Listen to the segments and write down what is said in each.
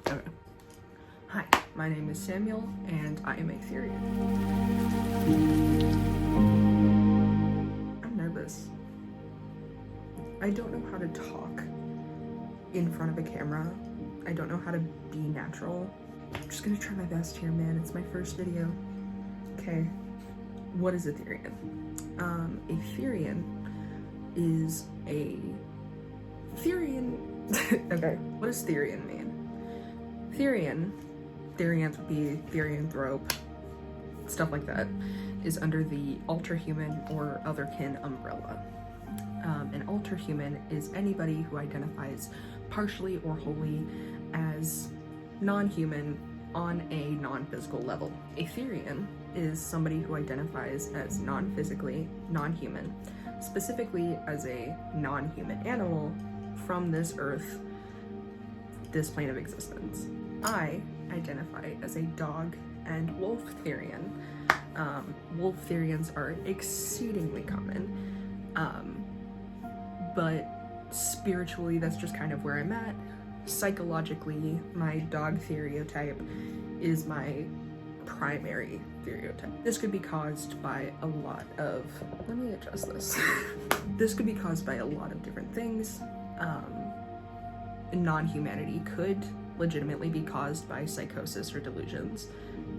Okay. Hi, my name is Samuel, and I am a Therian. I'm nervous. I don't know how to talk in front of a camera. I don't know how to be natural. I'm just gonna try my best here, man. It's my first video. Okay, what is a Therian? A Therian is a Therian. Okay, what does Therian mean? Therian, Therianthropy, Therianthrope, stuff like that, is under the alterhuman or otherkin umbrella. An alterhuman is anybody who identifies partially or wholly as non-human on a non-physical level. A Therian is somebody who identifies as non-physically, non-human, specifically as a non-human animal from this earth, this plane of existence. I identify as a dog and wolf Therian. Wolf Therians are exceedingly common, but spiritually that's just kind of where I'm at. Psychologically, my dog stereotype is my primary stereotype. This could be caused by a lot of, let me adjust this. This could be caused by a lot of different things. Non-humanity could legitimately be caused by psychosis or delusions.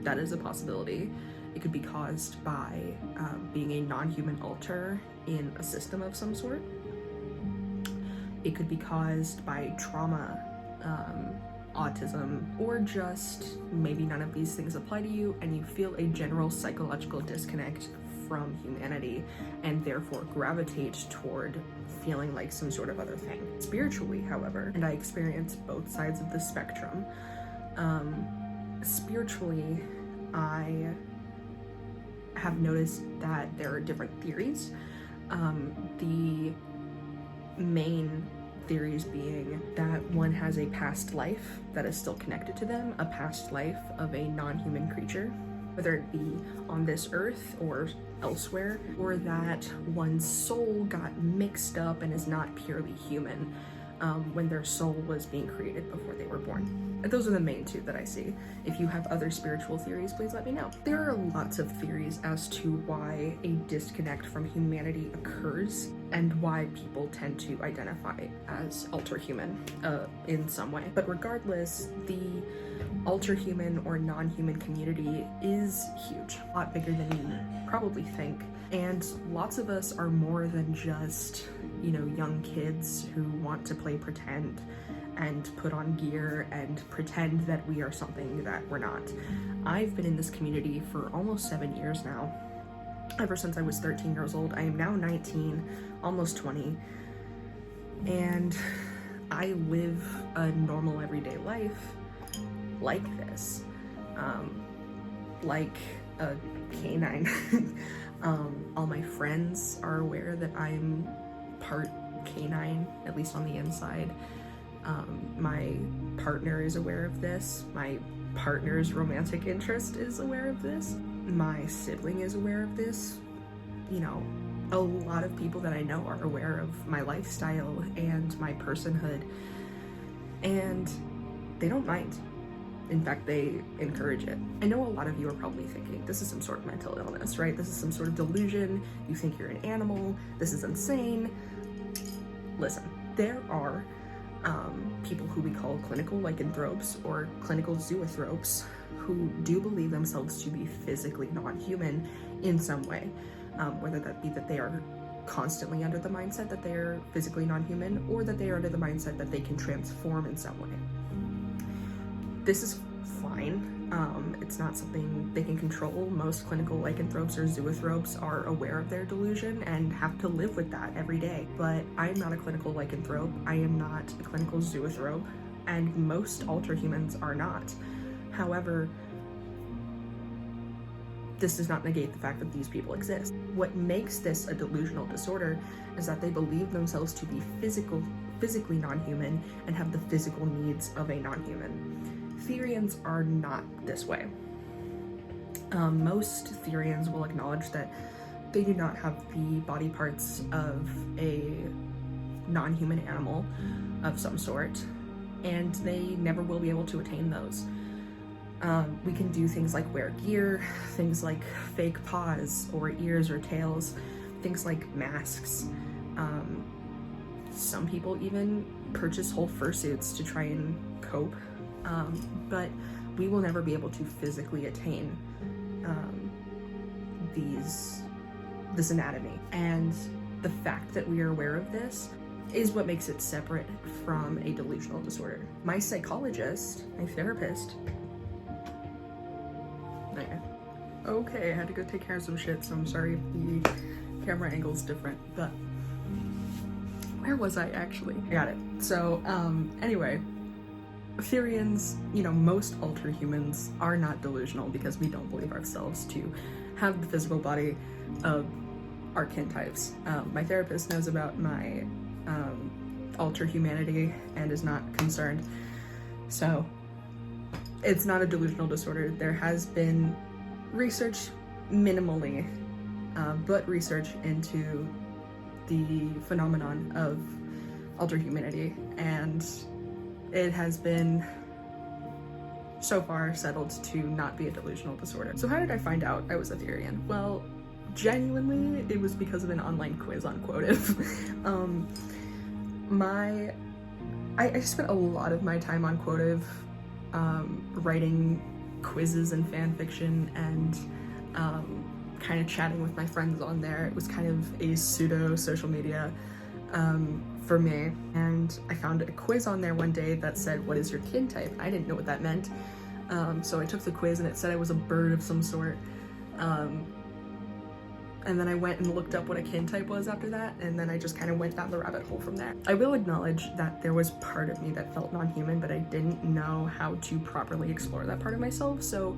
That is a possibility. It could be caused by being a non-human alter in a system of some sort. It could be caused by trauma, autism, or just maybe none of these things apply to you and you feel a general psychological disconnect from humanity and therefore gravitate toward feeling like some sort of other thing. Spiritually, however, and I experience both sides of the spectrum, spiritually, I have noticed that there are different theories. The main theories being that one has a past life that is still connected to them, a past life of a non-human creature, whether it be on this earth or elsewhere, or that one's soul got mixed up and is not purely human when their soul was being created before they were born. Those are the main two that I see. If you have other spiritual theories, please let me know. There are lots of theories as to why a disconnect from humanity occurs and why people tend to identify as alterhuman in some way. But regardless, the alterhuman or non-human community is huge, a lot bigger than you probably think. And lots of us are more than just, you know, young kids who want to play pretend and put on gear and pretend that we are something that we're not. I've been in this community for almost 7 years now. Ever since I was 13 years old. I am now 19, almost 20, and I live a normal everyday life like this, like a canine. All my friends are aware that I'm part canine, at least on the inside. My partner is aware of this. My partner's romantic interest is aware of this. My sibling is aware of this. You know, a lot of people that I know are aware of my lifestyle and my personhood, and they don't mind. In fact, they encourage it. I know a lot of you are probably thinking, this is some sort of mental illness, right? This is some sort of delusion. You think you're an animal. This is insane. Listen, there are people who we call clinical lycanthropes or clinical zoanthropes who do believe themselves to be physically non-human in some way, whether that be that they are constantly under the mindset that they're physically non-human, or that they are under the mindset that they can transform in some way. This is fine. It's not something they can control. Most clinical lycanthropes or zoanthropes are aware of their delusion and have to live with that every day. But I am not a clinical lycanthrope. I am not a clinical zoanthrope, and most alterhumans are not. However, this does not negate the fact that these people exist. What makes this a delusional disorder is that they believe themselves to be physically non-human and have the physical needs of a non-human. Therians are not this way. Most Therians will acknowledge that they do not have the body parts of a non-human animal of some sort. and they never will be able to attain those. We can do things like wear gear, things like fake paws or ears or tails, things like masks. Some people even purchase whole fursuits to try and cope, but we will never be able to physically attain this anatomy. And the fact that we are aware of this is what makes it separate from a delusional disorder. My psychologist, my therapist, okay, I had to go take care of some shit, so I'm sorry if the camera angle is different, but where was I actually? I got it. So, anyway, Therians, you know, most ultra humans are not delusional because we don't believe ourselves to have the physical body of our kin types. My therapist knows about my ultra humanity and is not concerned. So, it's not a delusional disorder. There has been research, minimally, but research into the phenomenon of ultra humanity, and it has been so far settled to not be a delusional disorder. So how did I find out I was a Therian? Well, genuinely, it was because of an online quiz on Quotive. I spent a lot of my time on Quotive writing quizzes and fan fiction and kind of chatting with my friends on there. It was kind of a pseudo social media for me, and I found a quiz on there one day that said, what is your kin type? I didn't know what that meant, so I took the quiz and it said I was a bird of some sort, and then I went and looked up what a kin type was after that, and then I just kind of went down the rabbit hole from there. I will acknowledge that there was part of me that felt non-human, but I didn't know how to properly explore that part of myself, so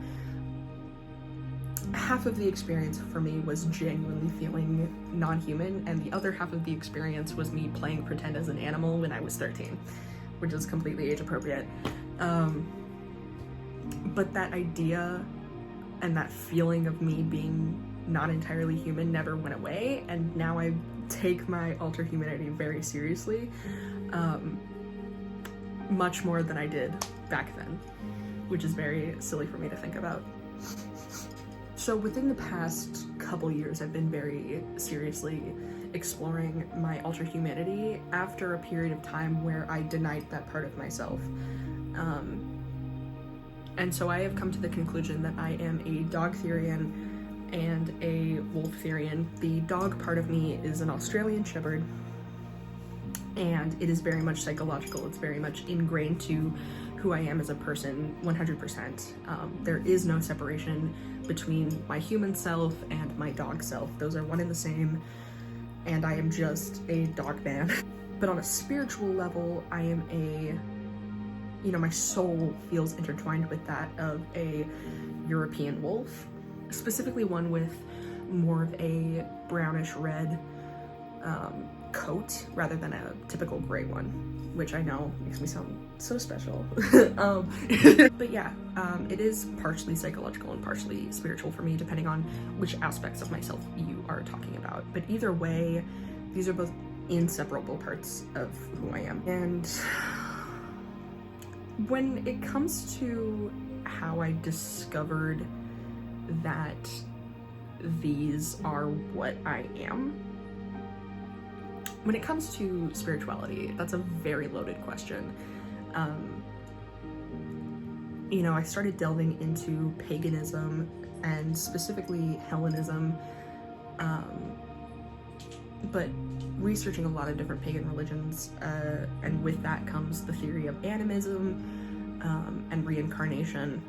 half of the experience for me was genuinely feeling non-human, and the other half of the experience was me playing pretend as an animal when I was 13, which is completely age appropriate. But that idea and that feeling of me being not entirely human never went away, and now I take my ultra humanity very seriously, much more than I did back then, which is very silly for me to think about. So within the past couple years, I've been very seriously exploring my ultra humanity after a period of time where I denied that part of myself. And so I have come to the conclusion that I am a dog Therian and a wolf Therian. The dog part of me is an Australian Shepherd, and it is very much psychological. It's very much ingrained to who I am as a person, 100%. There is no separation between my human self and my dog self. Those are one and the same, and I am just a dog man. But on a spiritual level, I am my soul feels intertwined with that of a European wolf, specifically one with more of a brownish red coat rather than a typical gray one, which I know makes me sound so special. But yeah, it is partially psychological and partially spiritual for me, depending on which aspects of myself you are talking about. But either way, these are both inseparable parts of who I am. And when it comes to how I discovered that these are what I am, when it comes to spirituality, that's a very loaded question. I started delving into paganism and specifically Hellenism, but researching a lot of different pagan religions, and with that comes the theory of animism and reincarnation.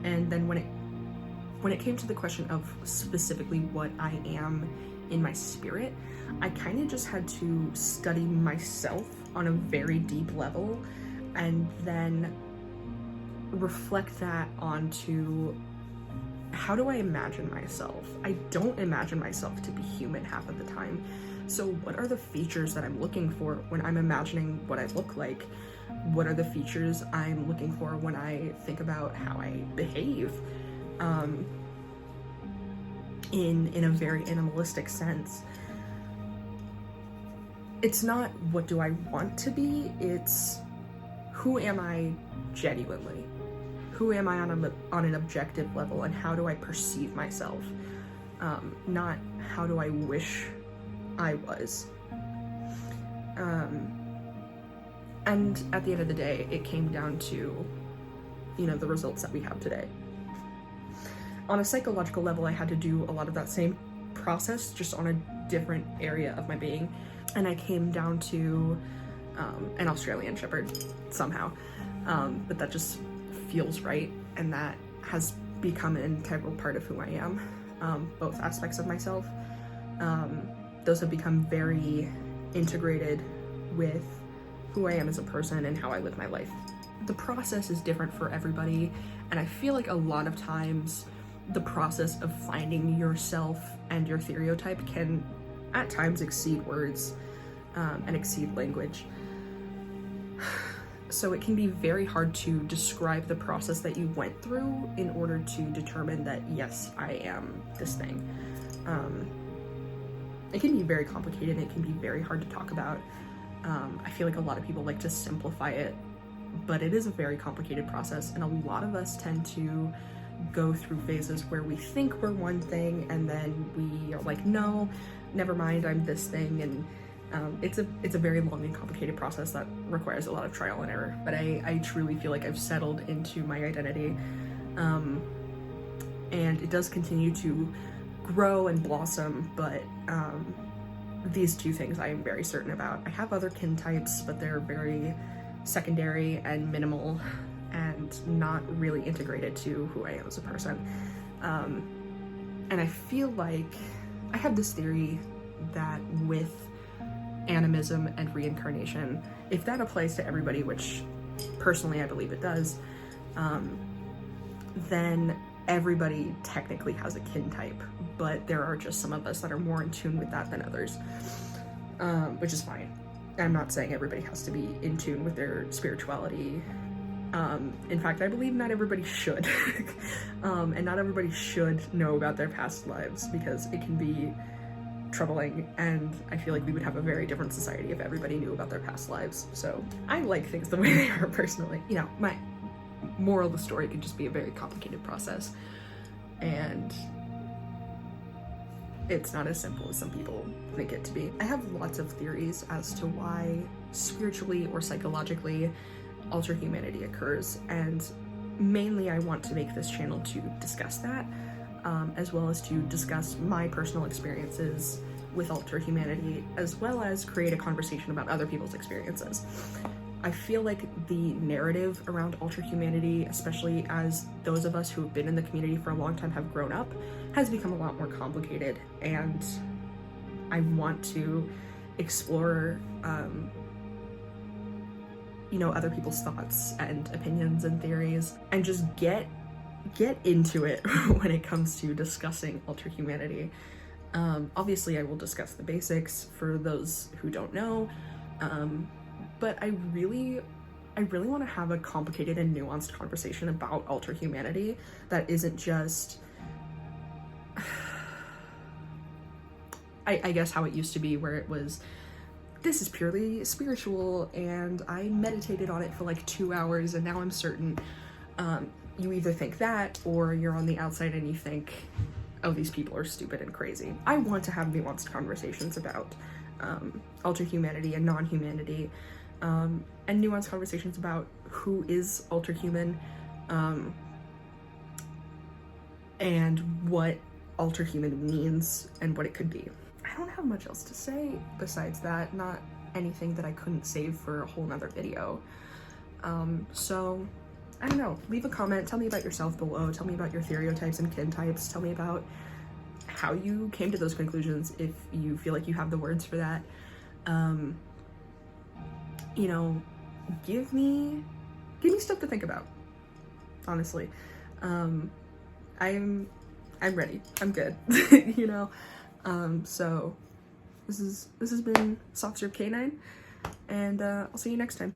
And then when it came to the question of specifically what I am in my spirit, I kind of just had to study myself on a very deep level and then reflect that onto how do I imagine myself? I don't imagine myself to be human half of the time. So what are the features that I'm looking for when I'm imagining what I look like? What are the features I'm looking for when I think about how I behave? In a very animalistic sense. It's not what do I want to be, it's who am I genuinely? Who am I on an objective level, and how do I perceive myself? Not how do I wish I was. And at the end of the day, it came down to, you know, the results that we have today. On a psychological level, I had to do a lot of that same process, just on a different area of my being. And I came down to an Australian Shepherd somehow. But that just feels right, and that has become an integral part of who I am. Both aspects of myself. Those have become very integrated with who I am as a person and how I live my life. The process is different for everybody, and I feel like a lot of times the process of finding yourself and your stereotype can at times exceed words and exceed language. So it can be very hard to describe the process that you went through in order to determine that, yes, I am this thing. It can be very complicated, and it can be very hard to talk about. I feel like a lot of people like to simplify it, but it is a very complicated process, and a lot of us tend to go through phases where we think we're one thing, and then we are like, no, never mind, I'm this thing. And it's a very long and complicated process that requires a lot of trial and error, but I truly feel like I've settled into my identity, and it does continue to grow and blossom, but these two things I am very certain about. I have other kin types, but they're very secondary and minimal and not really integrated to who I am as a person. And I feel like I have this theory that with animism and reincarnation, if that applies to everybody, which personally I believe it does, then everybody technically has a kin type, but there are just some of us that are more in tune with that than others, which is fine. I'm not saying everybody has to be in tune with their spirituality. In fact, I believe not everybody should. And not everybody should know about their past lives, because it can be troubling, and I feel like we would have a very different society if everybody knew about their past lives. So I like things the way they are personally. You know, my moral of the story could just be a very complicated process, and it's not as simple as some people think it to be. I have lots of theories as to why spiritually or psychologically alter humanity occurs, and mainly I want to make this channel to discuss that, as well as to discuss my personal experiences with alter humanity, as well as create a conversation about other people's experiences. I feel like the narrative around alter humanity, especially as those of us who have been in the community for a long time have grown up, has become a lot more complicated, and I want to explore you know, other people's thoughts and opinions and theories, and just get into it when it comes to discussing alter humanity. Obviously I will discuss the basics for those who don't know, but I really want to have a complicated and nuanced conversation about alter humanity that isn't just I guess how it used to be, where it was, this is purely spiritual and I meditated on it for like 2 hours and now I'm certain. You either think that, or you're on the outside and you think, oh, these people are stupid and crazy. I want to have nuanced conversations about alter humanity and non-humanity, and nuanced conversations about who is alter human, and what alter human means and what it could be. I don't have much else to say besides that, not anything that I couldn't save for a whole nother video. So I don't know, leave a comment, tell me about yourself below, tell me about your stereotypes and kin types, tell me about how you came to those conclusions if you feel like you have the words for that. You know, give me stuff to think about, honestly. I'm ready, I'm good, you know? So this has been Softserve Canine, and I'll see you next time.